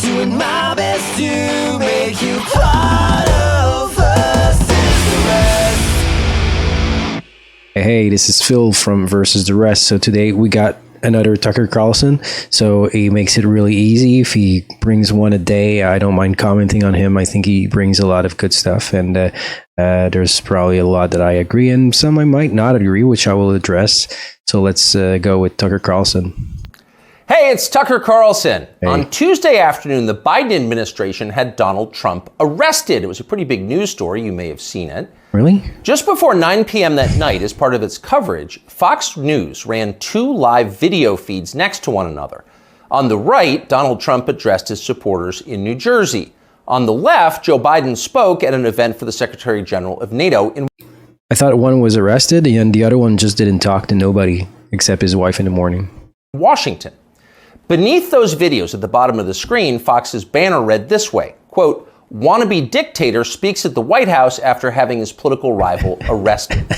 doing my best to make you part of us. Hey, this is Phil from Versus the Rest. So today we got another Tucker Carlson. So he makes it really easy. If he brings one a day, I don't mind commenting on him. I think he brings a lot of good stuff, and there's probably a lot that I agree and some I might not agree, which I will address. So let's go with Tucker Carlson. Hey, it's Tucker Carlson. Hey. On Tuesday afternoon, the Biden administration had Donald Trump arrested. It was a pretty big news story. You may have seen it. Really? Just before 9 p.m. that night, as part of its coverage, Fox News ran 2 live video feeds next to one another. On the right, Donald Trump addressed his supporters in New Jersey. On the left, Joe Biden spoke at an event for the Secretary General of NATO in I thought one was arrested and the other one just didn't talk to nobody except his wife in the morning. Washington. Beneath those videos at the bottom of the screen, Fox's banner read this way, quote, "Wannabe dictator speaks at the White House after having his political rival arrested."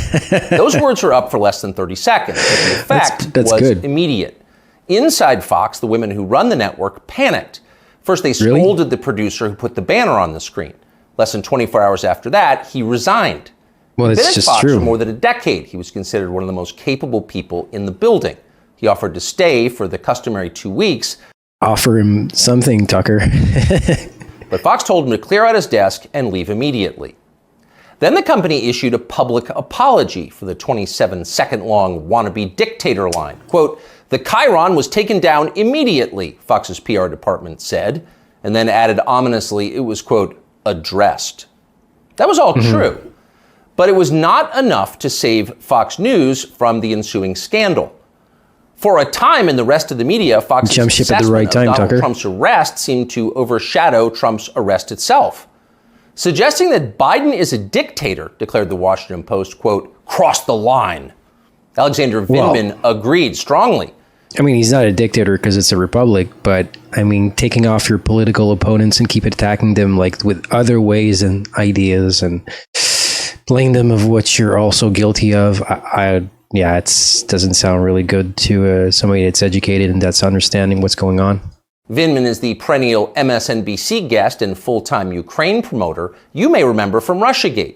Those words were up for less than 30 seconds, but the effect that's was good. immediate. Inside Fox, the women who run the network panicked. First, they Really? scolded the producer who put the banner on the screen. Less than 24 hours after that, he resigned. Well, He'd been it's at just Fox true. for more than a decade. He was considered one of the most capable people in the building. He offered to stay for the customary 2 weeks, Offer him something, Tucker. but Fox told him to clear out his desk and leave immediately. Then the company issued a public apology for the 27-second-long wannabe dictator line. Quote, "The Chiron was taken down immediately," Fox's PR department said, and then added ominously it was, quote, "addressed." That was all true, but it was not enough to save Fox News from the ensuing scandal. For a time in the rest of the media, Fox's Jump ship at the assessment right of time, Donald Tucker. Trump's arrest seemed to overshadow Trump's arrest itself. Suggesting that Biden is a dictator, declared the Washington Post, quote, "crossed the line." Alexander Vindman agreed strongly. I mean, he's not a dictator because it's a republic, but I mean, taking off your political opponents and keep attacking them like with other ways and ideas and blame them of what you're also guilty of. Yeah, it doesn't sound really good to somebody that's educated and that's understanding what's going on. Vindman is the perennial MSNBC guest and full-time Ukraine promoter you may remember from Russiagate.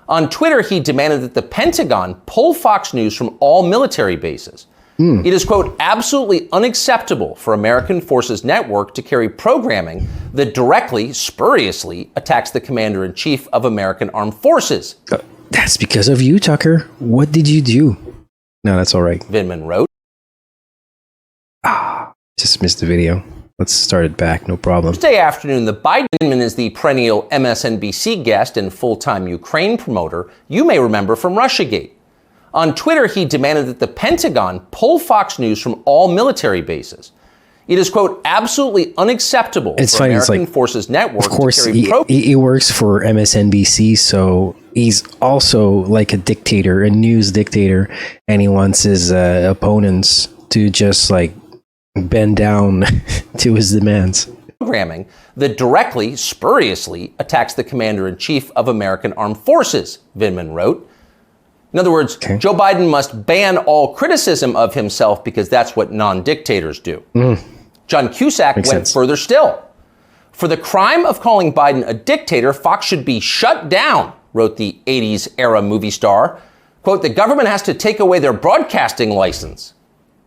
On Twitter, he demanded that the Pentagon pull Fox News from all military bases. It is, quote, "absolutely unacceptable for American Forces Network to carry programming that directly, spuriously attacks the Commander-in-Chief of American Armed Forces," That's because of you, Tucker. What did you do? No, that's all right. Vindman wrote. Just missed the video. Let's start it back. No problem. Tuesday afternoon, the Biden is the perennial MSNBC guest and full-time Ukraine promoter you may remember from Russiagate. On Twitter, he demanded that the Pentagon pull Fox News from all military bases. It is, quote, "absolutely unacceptable It's for funny, it's American like, Forces Network Of course, to carry he works for MSNBC, so he's also like a dictator, a news dictator, and he wants his opponents to just like bend down to his demands. programming that directly, spuriously attacks the Commander-in-Chief of American Armed Forces," Vindman wrote. In other words, Joe Biden must ban all criticism of himself because that's what non-dictators do. John Cusack went sense. further still. "For the crime of calling Biden a dictator, Fox should be shut down," wrote the 80s era movie star. Quote, "the government has to take away their broadcasting license,"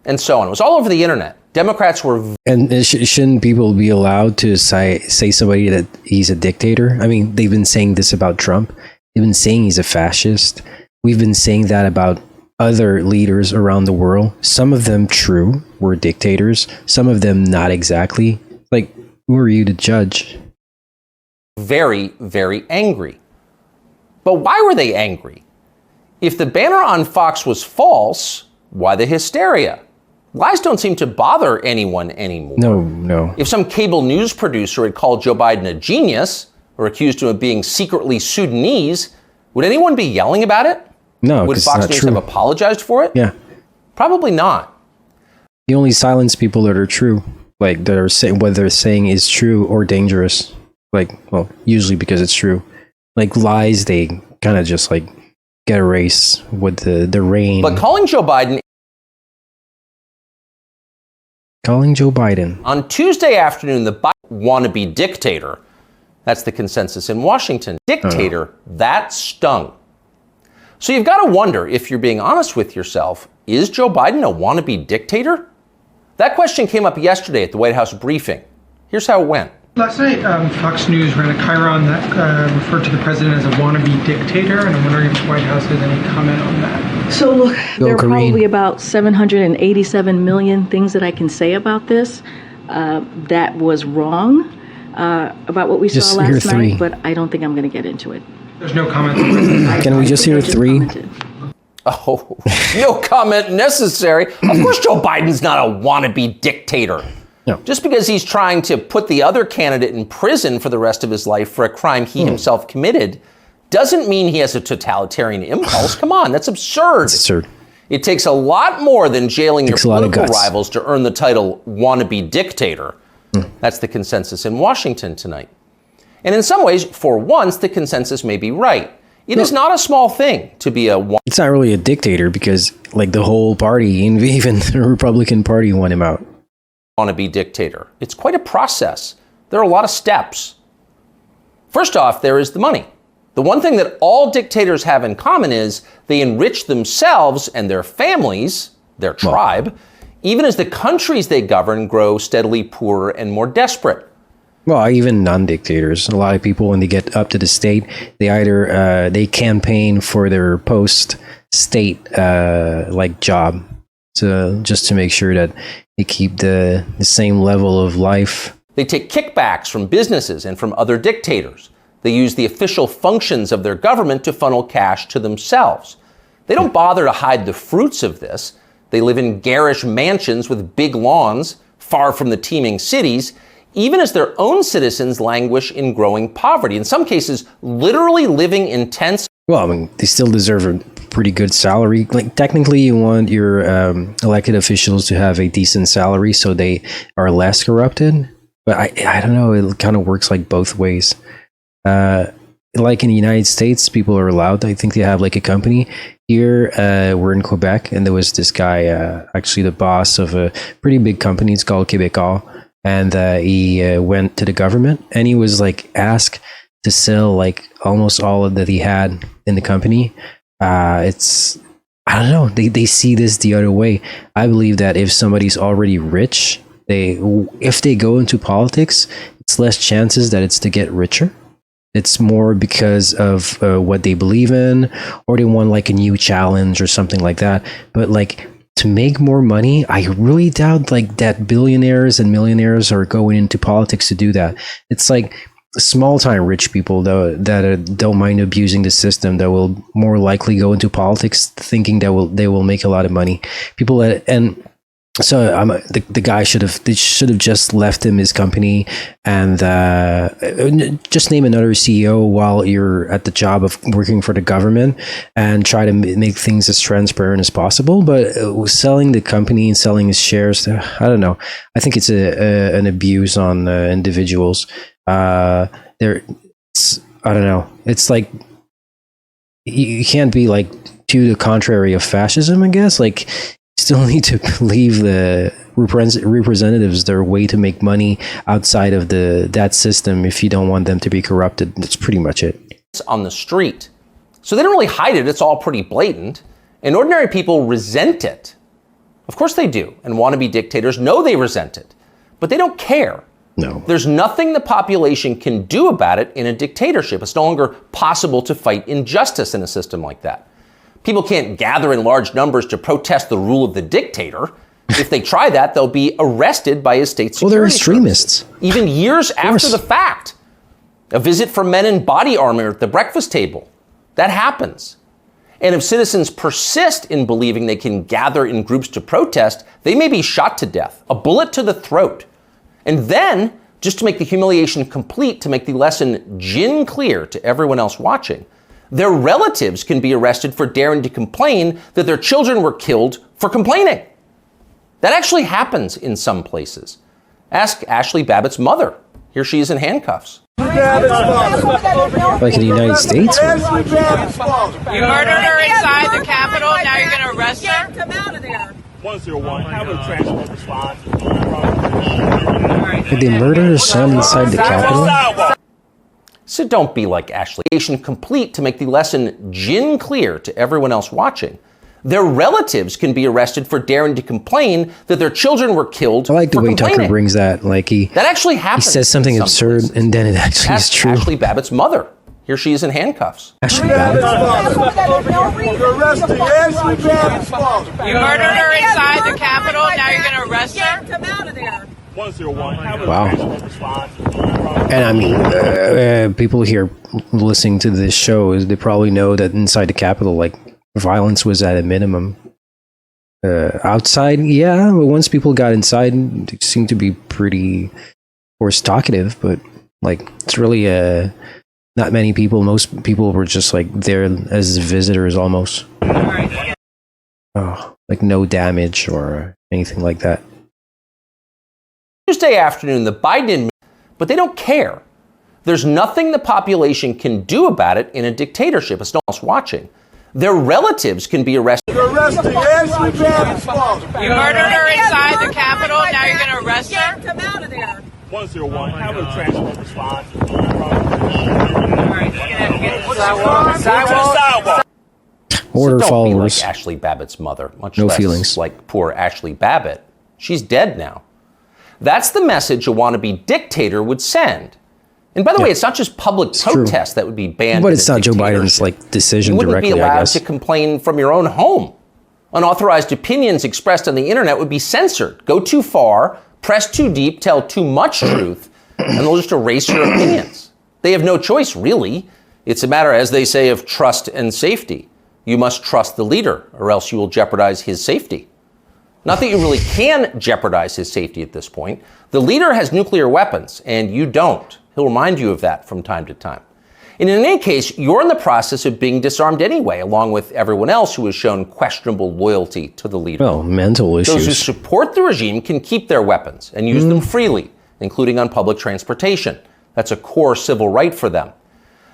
and so on. It was all over the internet. Democrats were... And shouldn't people be allowed to say somebody that he's a dictator? I mean, they've been saying this about Trump. They've been saying he's a fascist. We've been saying that about other leaders around the world. Some of them true, were dictators. Some of them not exactly. Like, who are you to judge? very, very angry. But why were they angry? If the banner on Fox was false, why the hysteria? Lies don't seem to bother anyone anymore. No. If some cable news producer had called Joe Biden a genius or accused him of being secretly Sudanese, would anyone be yelling about it? No, Would because Fox it's not News true. have apologized for it? Yeah. Probably not. You only silence people that are true, like that are saying what they're saying is true or dangerous. Like, well, usually because it's true. Like lies, they kind of just like get erased with the rain. But calling Joe Biden Joe Biden. on Tuesday afternoon, the wannabe dictator. That's the consensus in Washington. Dictator, that stung. So you've got to wonder, if you're being honest with yourself, is Joe Biden a wannabe dictator? That question came up yesterday at the White House briefing. Here's how it went. Last night, Fox News ran a chyron that referred to the president as a wannabe dictator, and I'm wondering if the White House has any comment on that. So look, there are probably about 787 million things that I can say about this that was wrong about what we saw last night, but I don't think I'm going to get into it. There's no comment on this. Can we just hear three? Oh, no comment necessary. Of course Joe Biden's not a wannabe dictator. No. Just because he's trying to put the other candidate in prison for the rest of his life for a crime he himself committed doesn't mean he has a totalitarian impulse. Come on, that's absurd. It's absurd. It takes a lot more than jailing your political guts. rivals to earn the title wannabe dictator. That's the consensus in Washington tonight. And in some ways, for once, the consensus may be right. It is not a small thing to be a... It's not really a dictator because, like, the whole party, even the Republican Party, want him out. Wannabe dictator. It's quite a process. There are a lot of steps. First off, there is the money. The one thing that all dictators have in common is they enrich themselves and their families, their tribe, even as the countries they govern grow steadily poorer and more desperate. Well, even non-dictators, a lot of people, when they get up to the state, they either they campaign for their post-state like job, just to make sure that they keep the same level of life. They take kickbacks from businesses and from other dictators. They use the official functions of their government to funnel cash to themselves. They don't bother to hide the fruits of this. They live in garish mansions with big lawns, far from the teeming cities, even as their own citizens languish in growing poverty, in some cases literally living in tents. Well, I mean, they still deserve a pretty good salary. Like, technically, you want your elected officials to have a decent salary so they are less corrupted. But I don't know, it kind of works like both ways. Like in the United States, people are allowed, I think they have like a company. Here, we're in Quebec, and there was this guy, actually the boss of a pretty big company. It's called Québécois. And he went to the government, and he was like asked to sell like almost all of that he had in the company. I don't know. They see this the other way. I believe that if somebody's already rich, if they go into politics, it's less chances that it's to get richer. It's more because of what they believe in, or they want like a new challenge or something like that. But like, to make more money, I really doubt like that billionaires and millionaires are going into politics to do that. It's like small time rich people though that don't mind abusing the system that will more likely go into politics thinking that they will make a lot of money. People that, and so the guy should have just left him his company and just name another CEO while you're at the job of working for the government and try to make things as transparent as possible. But selling the company and selling his shares, I don't know. I think it's an abuse on individuals. I don't know. It's like you can't be like to the contrary of fascism, I guess. Like, still need to leave the representatives their way to make money outside of that system if you don't want them to be corrupted. That's pretty much it. It's on the street. So they don't really hide it. It's all pretty blatant. And ordinary people resent it. Of course they do. And wannabe dictators know they resent it. But they don't care. No. There's nothing the population can do about it in a dictatorship. It's no longer possible to fight injustice in a system like that. People can't gather in large numbers to protest the rule of the dictator. If they try that, they'll be arrested by his state security. Well, they're extremists. Services, even years after the fact. A visit from men in body armor at the breakfast table. That happens. And if citizens persist in believing they can gather in groups to protest, they may be shot to death, a bullet to the throat. And then, just to make the humiliation complete, to make the lesson gin clear to everyone else watching, their relatives can be arrested for daring to complain that their children were killed for complaining. That actually happens in some places. Ask Ashley Babbitt's mother. Here she is in handcuffs. Like in the United States? You murdered her inside the Capitol, now you're going to arrest her? Come out of there. 101, have a transport response. All right. Did they murder her son inside the Capitol? So don't be like Ashley. Complete to make the lesson gin clear to everyone else watching. Their relatives can be arrested for daring to complain that their children were killed. I like the way Tucker brings that. Like that actually happens. He says something absurd, and then it actually is true. Ashley Babbitt's mother. Here she is in handcuffs. Ashley Babbitt. You murdered her inside the Capitol. Now you're going to arrest her? Come out of there. 101. Wow. And I mean, people here listening to this show, they probably know that inside the Capitol, like, violence was at a minimum. Outside, yeah, but once people got inside, they seemed to be pretty, of course, talkative, but, like, it's really not many people. Most people were just, like, there as visitors almost. Oh, like, no damage or anything like that. Tuesday afternoon, the Biden, but they don't care. There's nothing the population can do about it in a dictatorship. It's no one else watching. Their relatives can be arrested. You murdered her inside the Capitol. Now you're going to arrest her? Come out of there. 101. Have a transport response. Order so don't followers. Be like Ashley Babbitt's mother, much no less feelings. Like poor Ashley Babbitt. She's dead now. That's the message a wannabe dictator would send. And by the way, it's not just public protests that would be banned. But it's not Joe Biden's decision directly. You wouldn't be allowed I guess. to complain from your own home. Unauthorized opinions expressed on the internet would be censored. Go too far, press too deep, tell too much truth, and they'll just erase your opinions. They have no choice, really. It's a matter, as they say, of trust and safety. You must trust the leader, or else you will jeopardize his safety. Not that you really can jeopardize his safety at this point. The leader has nuclear weapons, and you don't. He'll remind you of that from time to time. And in any case, you're in the process of being disarmed anyway, along with everyone else who has shown questionable loyalty to the leader. Well, mental issues. Those who support the regime can keep their weapons and use them freely, including on public transportation. That's a core civil right for them.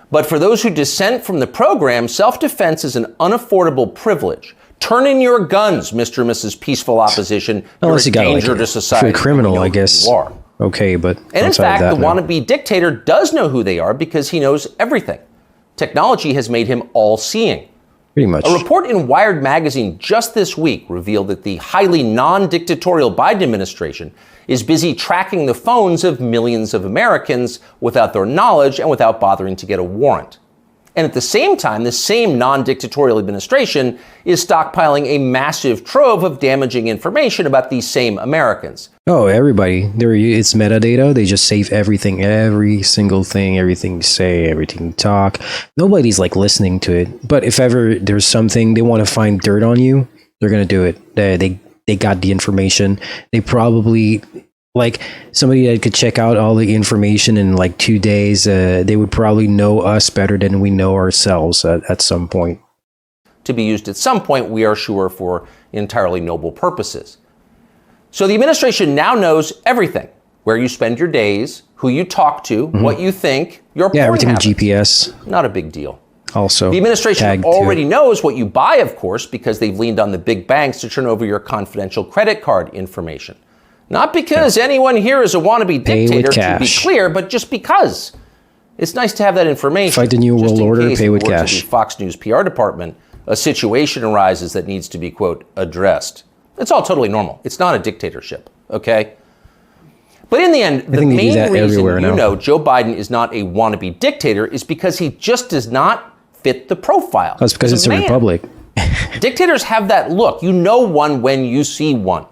But for those who dissent from the program, self-defense is an unaffordable privilege. Turn in your guns, Mr. and Mrs. Peaceful Opposition. Unless You're a danger to society. If you're a criminal, I guess. You are. Okay, but and in fact, the wannabe dictator does know who they are because he knows everything. Technology has made him all-seeing. Pretty much. A report in Wired magazine just this week revealed that the highly non-dictatorial Biden administration is busy tracking the phones of millions of Americans without their knowledge and without bothering to get a warrant. And at the same time, the same non-dictatorial administration is stockpiling a massive trove of damaging information about these same Americans. Oh, everybody. It's metadata. They just save everything, every single thing, everything you say, everything you talk. Nobody's like listening to it. But if ever there's something they want to find dirt on you, they're going to do it. They got the information. They probably... Like somebody that could check out all the information in like 2 days, they would probably know us better than we know ourselves at some point. To be used at some point, we are sure, for entirely noble purposes. So the administration now knows everything. Where you spend your days, who you talk to, what you think, your porn everything habits. with GPS. Not a big deal. Also, the administration already knows what you buy, of course, because they've leaned on the big banks to turn over your confidential credit card information. Not because anyone here is a wannabe dictator, to be clear, but just because. It's nice to have that information. Fight the New World Order, pay with cash. The Fox News PR department, a situation arises that needs to be, quote, addressed. It's all totally normal. It's not a dictatorship, okay? But in the end, the main reason you know Joe Biden is not a wannabe dictator is because he just does not fit the profile. That's because it's a republic. Dictators have that look. You know one when you see one.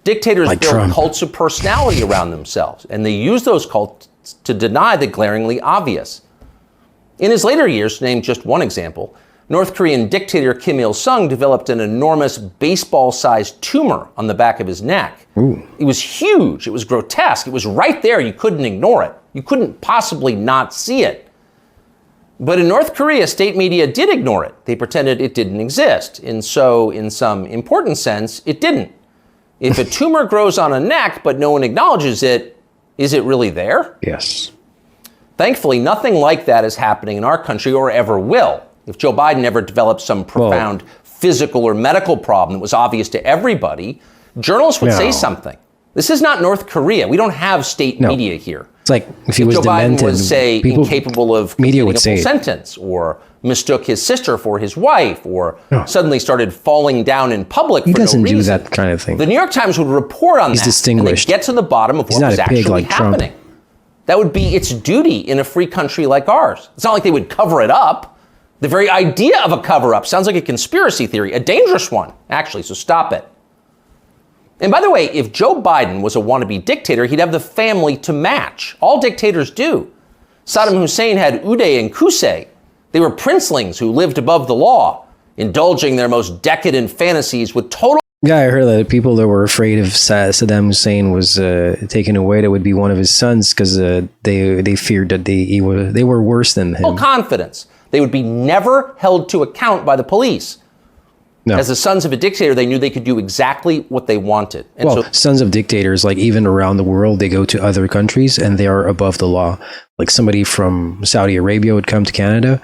Dictators build cults of personality around themselves, and they use those cults to deny the glaringly obvious. In his later years, to name just one example, North Korean dictator Kim Il-sung developed an enormous baseball-sized tumor on the back of his neck. Ooh. It was huge. It was grotesque. It was right there. You couldn't ignore it. You couldn't possibly not see it. But in North Korea, state media did ignore it. They pretended it didn't exist. And so, in some important sense, it didn't. If a tumor grows on a neck, but no one acknowledges it, is it really there? Yes. Thankfully, nothing like that is happening in our country or ever will. If Joe Biden ever developed some profound physical or medical problem that was obvious to everybody, journalists would say something. This is not North Korea. We don't have state media here. It's like if he was Joe demented, Biden was, say, incapable of media completing would a say full sentence, or mistook his sister for his wife, or suddenly started falling down in public for no reason. He doesn't do that kind of thing. The New York Times would report on that. He's distinguished. And they'd get to the bottom of what was actually happening. That would be its duty in a free country like ours. It's not like they would cover it up. The very idea of a cover-up sounds like a conspiracy theory, a dangerous one, actually, so stop it. And by the way, if Joe Biden was a wannabe dictator, he'd have the family to match. All dictators do. Saddam Hussein had Uday and Qusay. They were princelings who lived above the law, indulging their most decadent fantasies with total... Yeah, I heard that people that were afraid of Saddam Hussein was taken away, that would be one of his sons, because they feared that they were worse than him. Full confidence. They would be never held to account by the police. No. As the sons of a dictator, they knew they could do exactly what they wanted. And well, sons of dictators, like even around the world, they go to other countries and they are above the law. Like somebody from Saudi Arabia would come to Canada.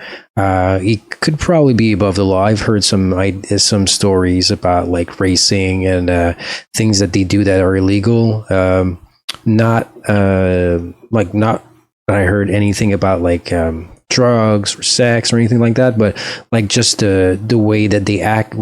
He could probably be above the law. I've heard some stories about like racing and things that they do that are illegal. Not that I heard anything about like drugs or sex or anything like that, but like just the way that they act,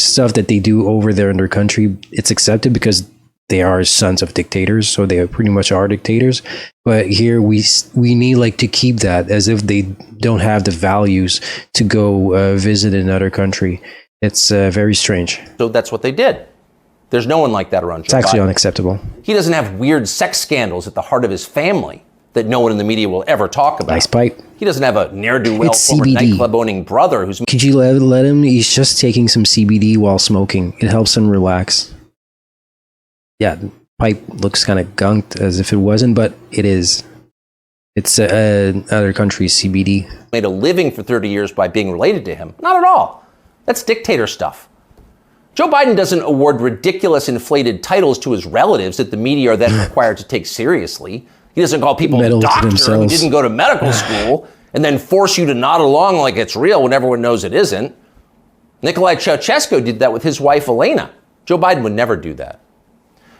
stuff that they do over there in their country, it's accepted because they are sons of dictators, so they pretty much are dictators. But here we need like to keep that as if they don't have the values to go visit another country. It's very strange. So that's what they did. There's no one like that around Joe Biden. It's actually unacceptable. He doesn't have weird sex scandals at the heart of his family that no one in the media will ever talk about. Nice pipe. He doesn't have a ne'er-do-well former nightclub-owning brother who's... Could you let him? He's just taking some CBD while smoking. It helps him relax. Yeah, the pipe looks kind of gunked as if it wasn't, but it is. It's other countries' CBD. Made a living for 30 years by being related to him. Not at all. That's dictator stuff. Joe Biden doesn't award ridiculous inflated titles to his relatives that the media are then required to take seriously. He doesn't call people a doctor who didn't go to medical school and then force you to nod along like it's real when everyone knows it isn't. Nicolae Ceausescu did that with his wife, Elena. Joe Biden would never do that.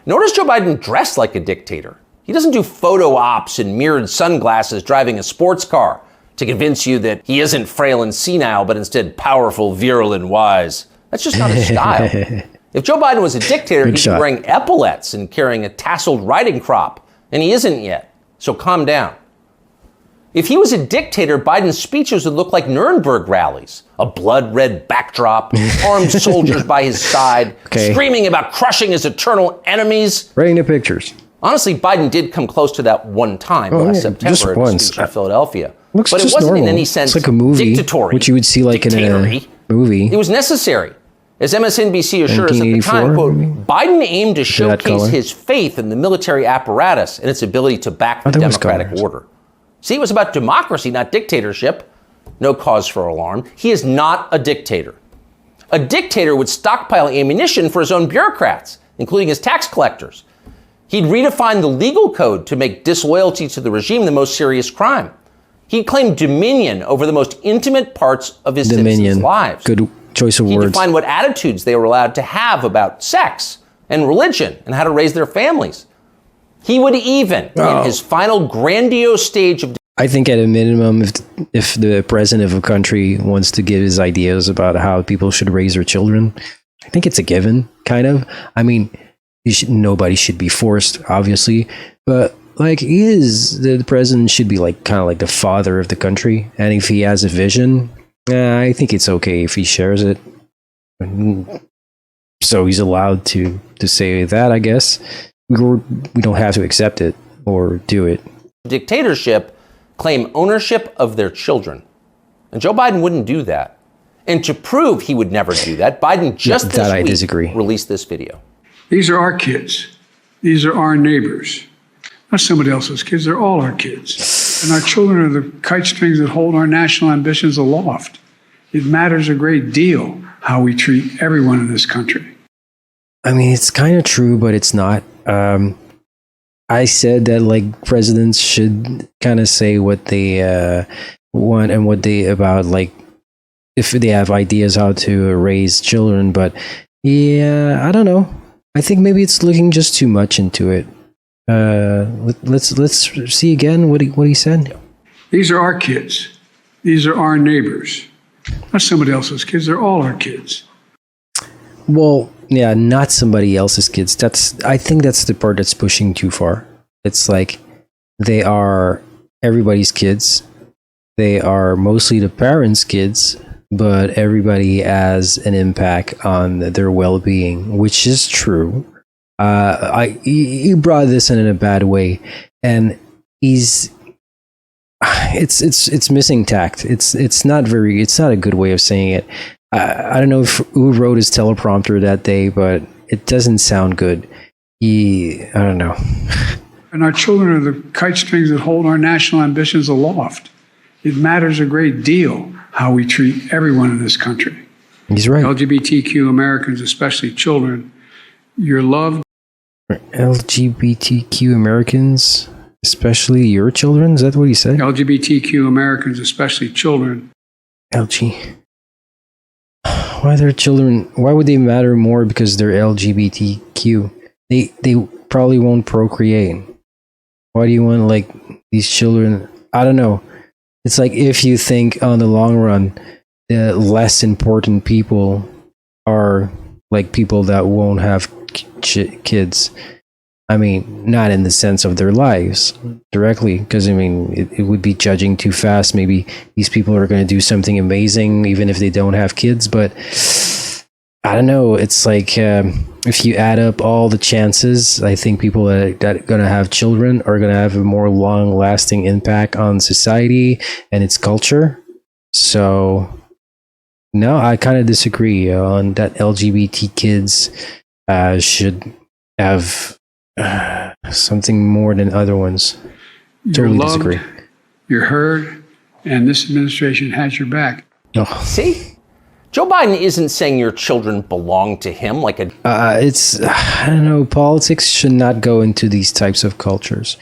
Nor does Joe Biden dress like a dictator. He doesn't do photo ops in mirrored sunglasses driving a sports car to convince you that he isn't frail and senile, but instead powerful, virile, and wise. That's just not his style. If Joe Biden was a dictator, he'd be wearing epaulets and carrying a tasseled riding crop. And he isn't yet, so calm down. If he was a dictator, Biden's speeches would look like Nuremberg rallies. A blood-red backdrop, armed soldiers by his side, screaming about crushing his eternal enemies. Writing the pictures. Honestly, Biden did come close to that one time last September in a speech in Philadelphia. But it wasn't in any sense like a movie, dictatory, which you would see like in a movie. It was necessary. As MSNBC assured us at the time, quote, Biden aimed to showcase his faith in the military apparatus and its ability to back the democratic order. See, it was about democracy, not dictatorship. No cause for alarm. He is not a dictator. A dictator would stockpile ammunition for his own bureaucrats, including his tax collectors. He'd redefine the legal code to make disloyalty to the regime the most serious crime. He'd claim dominion over the most intimate parts of his citizens' lives. Good choice of words. He'd define what attitudes they were allowed to have about sex and religion and how to raise their families. He would even, in his final grandiose stage of... I think at a minimum, if the president of a country wants to give his ideas about how people should raise their children, I think it's a given, kind of. I mean, nobody should be forced, obviously, but like the president should be like kind of like the father of the country. And if he has a vision, I think it's okay if he shares it. So he's allowed to say that, I guess. We don't have to accept it or do it. Dictatorship claim ownership of their children. And Joe Biden wouldn't do that. And to prove he would never do that, Biden just this week released this video. These are our kids. These are our neighbors. Not somebody else's kids. They're all our kids. And our children are the kite strings that hold our national ambitions aloft. It matters a great deal how we treat everyone in this country. I mean, it's kind of true, but it's not. I said that like presidents should kind of say what they want and what they about, like if they have ideas how to raise children. But yeah, I don't know. I think maybe it's looking just too much into it. Let's see again what he said. These are our kids. These are our neighbors. Not somebody else's kids. They're all our kids. Well, yeah, not somebody else's kids. I think that's the part that's pushing too far. It's like they are everybody's kids. They are mostly the parents' kids, but everybody has an impact on their well-being, which is true. He brought this in a bad way, and it's missing tact. It's not a good way of saying it. I don't know who wrote his teleprompter that day, but it doesn't sound good. I don't know. And our children are the kite strings that hold our national ambitions aloft. It matters a great deal how we treat everyone in this country. He's right. LGBTQ Americans, especially children, you're loved. LGBTQ Americans, especially your children? Is that what he said? LGBTQ Americans, especially children. LG. Why their children? Why would they matter more because they're LGBTQ? They probably won't procreate. Why do you want like these children? I don't know. It's like if you think on the long run, the less important people are like people that won't have kids. I mean, not in the sense of their lives directly, because I mean, it would be judging too fast. Maybe these people are going to do something amazing, even if they don't have kids. But I don't know. It's like if you add up all the chances, I think people that are going to have children are going to have a more long-lasting impact on society and its culture. So, no, I kind of disagree on that. LGBT kids should have something more than other ones. Totally You're loved, disagree. You're heard, and this administration has your back. Oh. See? Joe Biden isn't saying your children belong to him like a... I don't know, politics should not go into these types of cultures.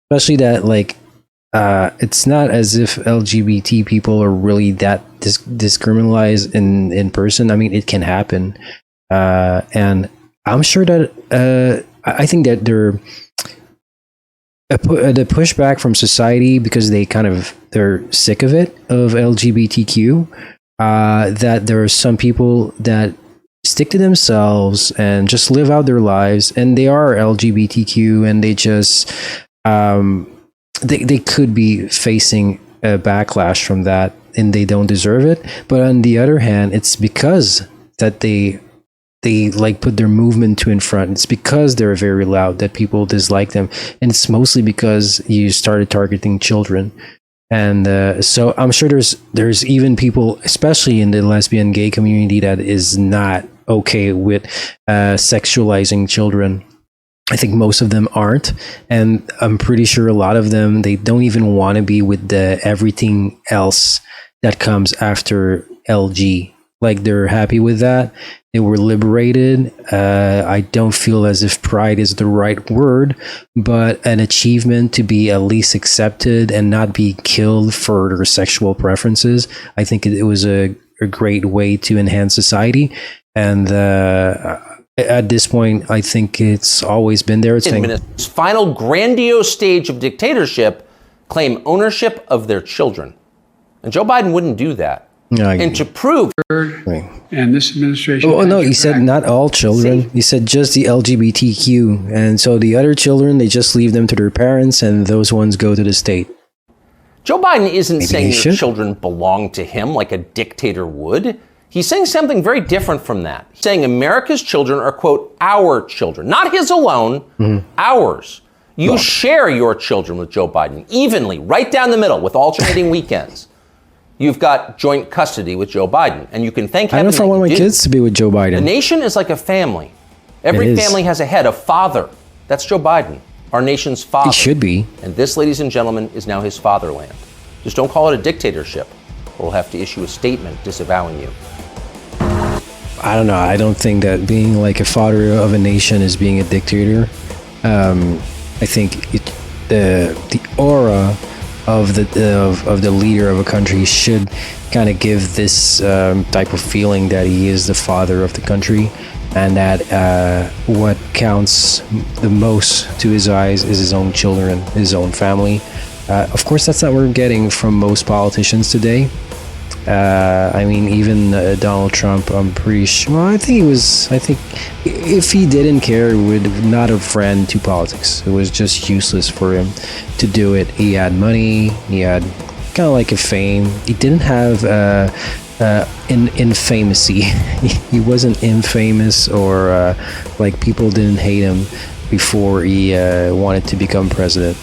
Especially that, like, it's not as if LGBT people are really that discriminalized in person. I mean, it can happen. And I'm sure that... I think that the pushback from society, because they're sick of it, of LGBTQ, that there are some people that stick to themselves and just live out their lives, and they are LGBTQ, and they just they could be facing a backlash from that, and they don't deserve it. But on the other hand, it's because that they like put their movement to in front. It's because they're very loud that people dislike them, and it's mostly because you started targeting children. And so I'm sure there's even people, especially in the lesbian gay community, that is not okay with sexualizing children. I think most of them aren't, and I'm pretty sure a lot of them, they don't even want to be with the everything else that comes after LG. Like, they're happy with that. They were liberated. I don't feel as if pride is the right word, but an achievement to be at least accepted and not be killed for their sexual preferences. I think it was a great way to enhance society. And at this point, I think it's always been there. It's Its final grandiose stage of dictatorship, claim ownership of their children. And Joe Biden wouldn't do that. And to prove... And this administration... Oh, no, he said not all children. See? He said just the LGBTQ. And so the other children, they just leave them to their parents, and those ones go to the state. Joe Biden isn't saying your should. children belong to him like a dictator would. He's saying something very different from that. He's saying America's children are, quote, our children. Not his alone, ours. You share your children with Joe Biden evenly, right down the middle, with alternating weekends. You've got joint custody with Joe Biden, and you can thank heaven. I don't know if I want my kids to be with Joe Biden. The nation is like a family. Every family has a head, a father. That's Joe Biden, our nation's father. He should be. And this, ladies and gentlemen, is now his fatherland. Just don't call it a dictatorship, or we'll have to issue a statement disavowing you. I don't know. I don't think that being like a father of a nation is being a dictator. I think the aura of the leader of a country should kind of give this type of feeling that he is the father of the country. and that what counts the most to his eyes is his own children, his own family. Of course, that's not what we're getting from most politicians today. I mean, even Donald Trump, I'm pretty sure. Well, I think if he didn't care, he would not have ran to politics. It was just useless for him to do it. He had money. He had kind of like a fame. He didn't have infamousy. He wasn't infamous, or like people didn't hate him before he wanted to become president.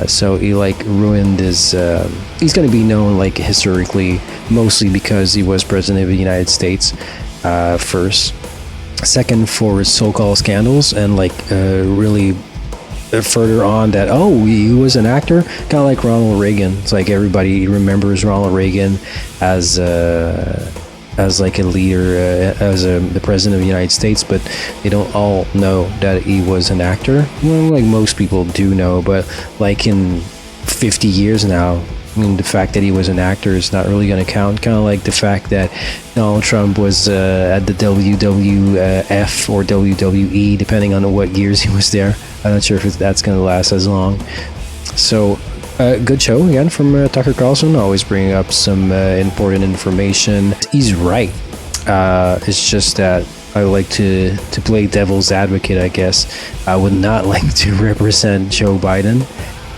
So he like ruined his. He's going to be known like historically, mostly because he was president of the United States first. Second, for his so-called scandals, and like really further on that, oh, he was an actor, kind of like Ronald Reagan. It's like everybody remembers Ronald Reagan as like a leader, as the president of the United States, but they don't all know that he was an actor. Well, like most people do know, but like in 50 years now, I mean, the fact that he was an actor is not really going to count. Kind of like the fact that Donald Trump was at the WWF or WWE, depending on what years he was there. I'm not sure if that's going to last as long. So, good show again from Tucker Carlson, always bringing up some important information. He's right. It's just that I like to play devil's advocate, I guess. I would not like to represent Joe Biden.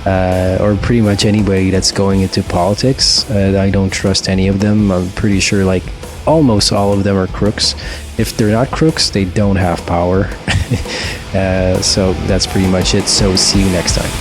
Or pretty much anybody that's going into politics. I don't trust any of them. I'm pretty sure like almost all of them are crooks. If they're not crooks, they don't have power. So that's pretty much it. So see you next time.